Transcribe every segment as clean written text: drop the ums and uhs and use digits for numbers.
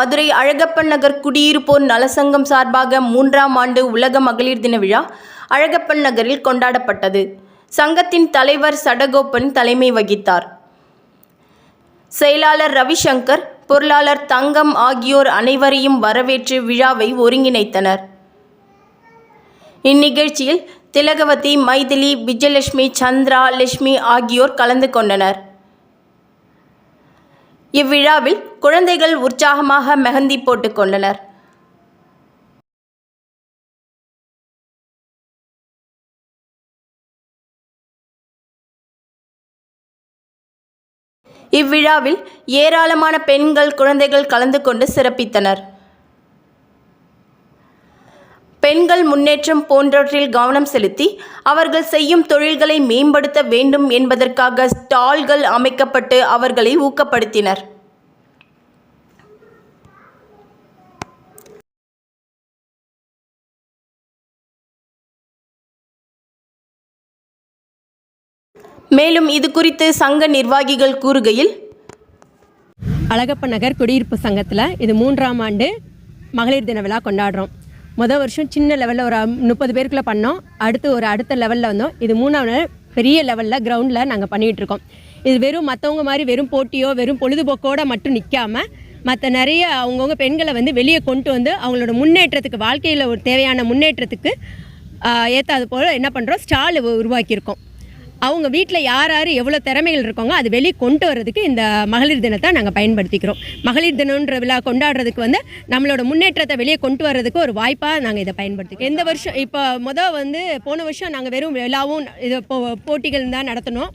மதுரை அழகப்பன் நகர் குடியிருப்போர் நலசங்கம் சார்பாக 3ஆம் ஆண்டு உலக மகளிர் தின விழா அழகப்பன் நகரில் கொண்டாடப்பட்டது. சங்கத்தின் தலைவர் சடகோபன் தலைமை வகித்தார். செயலாளர் ரவிசங்கர், பொருளாளர் தங்கம் ஆகியோர் அனைவரையும் வரவேற்று விழாவை ஒருங்கிணைத்தனர். இந்நிகழ்ச்சியில் திலகவதி, மைதிலி, விஜயலட்சுமி, சந்திரா, லட்சுமி ஆகியோர் கலந்து கொண்டனர். இவ்விழாவில் குழந்தைகள் உற்சாகமாக மெஹந்தி போட்டுக் கொண்டனர். இவ்விழாவில் ஏராளமான பெண்கள், குழந்தைகள் கலந்து கொண்டு சிறப்பித்தனர். பெண்கள் முன்னேற்றம் போன்றவற்றில் கவனம் செலுத்தி அவர்கள் செய்யும் தொழில்களை மேம்படுத்த வேண்டும் என்பதற்காக ஸ்டால்கள் அமைக்கப்பட்டு அவர்களை ஊக்கப்படுத்தினர். மேலும் இது குறித்து சங்க நிர்வாகிகள் கூறுகையில், அழகப்பன் நகர் குடியிருப்பு சங்கத்தில் இது 3ஆம் ஆண்டு மகளிர் தின விழா கொண்டாடுறோம். மொதல் வருஷம் சின்ன லெவலில் ஒரு 30 பேருக்குள்ளே பண்ணோம். அடுத்த லெவலில் வந்தோம். இது 3ஆவது பெரிய லெவலில் கிரவுண்டில் நாங்கள் பண்ணிகிட்ருக்கோம். இது வெறும் மற்றவங்க மாதிரி வெறும் போட்டியோ வெறும் பொழுதுபோக்கோடு மட்டும் நிற்காமல் மற்ற நிறைய அவங்கவுங்க பெண்களை வெளியே கொண்டு வந்து அவங்களோட முன்னேற்றத்துக்கு, வாழ்க்கையில் ஒரு தேவையான முன்னேற்றத்துக்கு ஏற்றாது போல் என்ன பண்ணுறோம், ஸ்டால் உருவாக்கியிருக்கோம். அவங்க வீட்டில் யார் யார் எவ்வளோ திறமைகள் இருக்காங்க அது வெளியே கொண்டு வர்றதுக்கு இந்த மகளிர் தினத்தை நாங்கள் பயன்படுத்திக்கிறோம். மகளிர் தினன்ற விழா கொண்டாடுறதுக்கு நம்மளோட முன்னேற்றத்தை வெளியே கொண்டு வர்றதுக்கு ஒரு வாய்ப்பாக நாங்கள் இதை பயன்படுத்திக்கிறோம். இந்த வருஷம் இப்போ போன வருஷம் நாங்கள் வெறும் விழாவும் இது போட்டிகள் தான் நடத்தினோம்.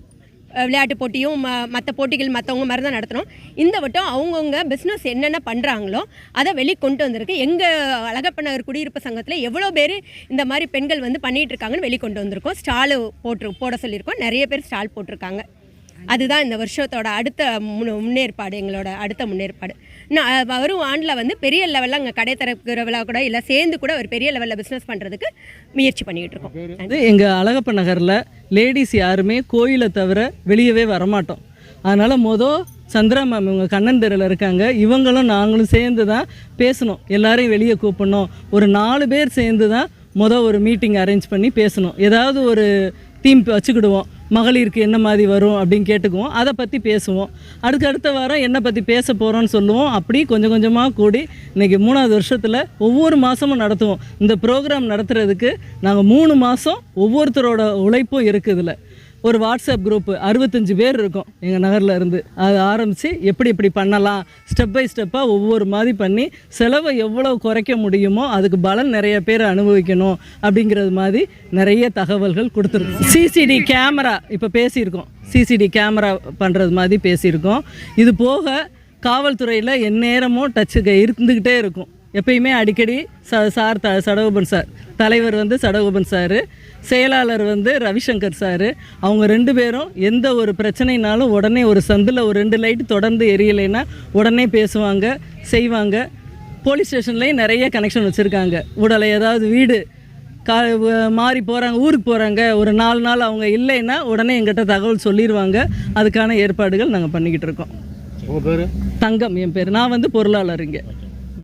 விளையாட்டு போட்டியும் மற்ற போட்டிகள் மற்றவங்க மாதிரி தான் நடத்தினோம். இந்த வட்டம் அவங்கவுங்க பிஸ்னஸ் என்னென்ன பண்ணுறாங்களோ அதை வெளியே கொண்டு வந்திருக்கு. எங்கள் அழகப்பன் நகர் குடியிருப்பு சங்கத்தில் எவ்வளோ பேர் இந்த மாதிரி பெண்கள் பண்ணிகிட்டு இருக்காங்கன்னு வெளியே கொண்டு வந்திருக்கோம். ஸ்டாலு போட சொல்லியிருக்கோம். நிறைய பேர் ஸ்டால் போட்டிருக்காங்க. அதுதான் இந்த வருஷத்தோட அடுத்த முன்னேற்பாடு, எங்களோட அடுத்த முன்னேற்பாடு. இன்னும் வரும் ஆண்டில் பெரிய லெவலில் அங்கே கடை திறக்கிற விழா கூட இல்லை, சேர்ந்து கூட ஒரு பெரிய லெவலில் பிஸ்னஸ் பண்ணுறதுக்கு முயற்சி பண்ணிக்கிட்டு இருக்கோம். எங்கள் அழகப்பன் நகரில் லேடிஸ் யாருமே கோயிலை தவிர வெளியவே வரமாட்டோம். அதனால் சந்திரா மேம் இவங்க கண்ணன் தெருவில் இருக்காங்க. இவங்களும் நாங்களும் சேர்ந்து தான் பேசணும். எல்லாரையும் வெளியே கூப்பிடணும். ஒரு 4 பேர் சேர்ந்து தான் ஒரு மீட்டிங் அரேஞ்ச் பண்ணி பேசணும். ஏதாவது ஒரு தீம் வச்சுக்கிடுவோம். மகளிருக்கு என்ன மாதிரி வரும் அப்படின்னு கேட்டுக்குவோம். அதை பற்றி பேசுவோம். அடுத்த வாரம் என்ன பற்றி பேச போகிறோன்னு சொல்லுவோம். அப்படி கொஞ்சம் கொஞ்சமாக கூடி இன்றைக்கி 3ஆவது வருஷத்தில் ஒவ்வொரு மாதமும் நடத்துவோம். இந்த ப்ரோக்ராம் நடத்துகிறதுக்கு நாங்கள் 3 மாதம் ஒவ்வொருத்தரோட உழைப்பும் இருக்குதுல. ஒரு வாட்ஸ்அப் குரூப்பு 65 பேர் இருக்கும் எங்கள் நகரில் இருந்து. அதை ஆரம்பித்து எப்படி பண்ணலாம், ஸ்டெப் பை ஸ்டெப்பாக ஒவ்வொரு மாதிரி பண்ணி செலவை எவ்வளோ குறைக்க முடியுமோ அதுக்கு பலன் நிறைய பேர் அனுபவிக்கணும் அப்படிங்கிறது மாதிரி நிறைய தகவல்கள் கொடுத்துருக்கோம். சிசிடி கேமரா இப்போ பேசியிருக்கோம். சிசிடி கேமரா பண்ணுறது மாதிரி பேசியிருக்கோம். இது போக காவல்துறையில் எந்நேரமும் டச்சுக்கு இருந்துக்கிட்டே இருக்கும். எப்பயுமே அடிக்கடி சடகோபன் சார், தலைவர் சடகோபன் சார், செயலாளர் ரவிசங்கர் சார், அவங்க 2 பேரும் எந்த ஒரு பிரச்சனைனாலும் உடனே ஒரு சந்தில் ஒரு 2 லைட் தொடர்ந்து எரியலைன்னா உடனே பேசுவாங்க, செய்வாங்க. போலீஸ் ஸ்டேஷன்லேயும் நிறைய கனெக்ஷன் வச்சுருக்காங்க. உடலை ஏதாவது வீடு மாறி போகிறாங்க, ஊருக்கு போகிறாங்க, ஒரு 4 நாள் அவங்க இல்லைன்னா உடனே எங்கிட்ட தகவல் சொல்லிடுவாங்க. அதுக்கான ஏற்பாடுகள் நாங்கள் பண்ணிக்கிட்டு இருக்கோம். உங்கள் பேர்? தங்கம் என் பேர். நான் பொருளாளர் இங்கே.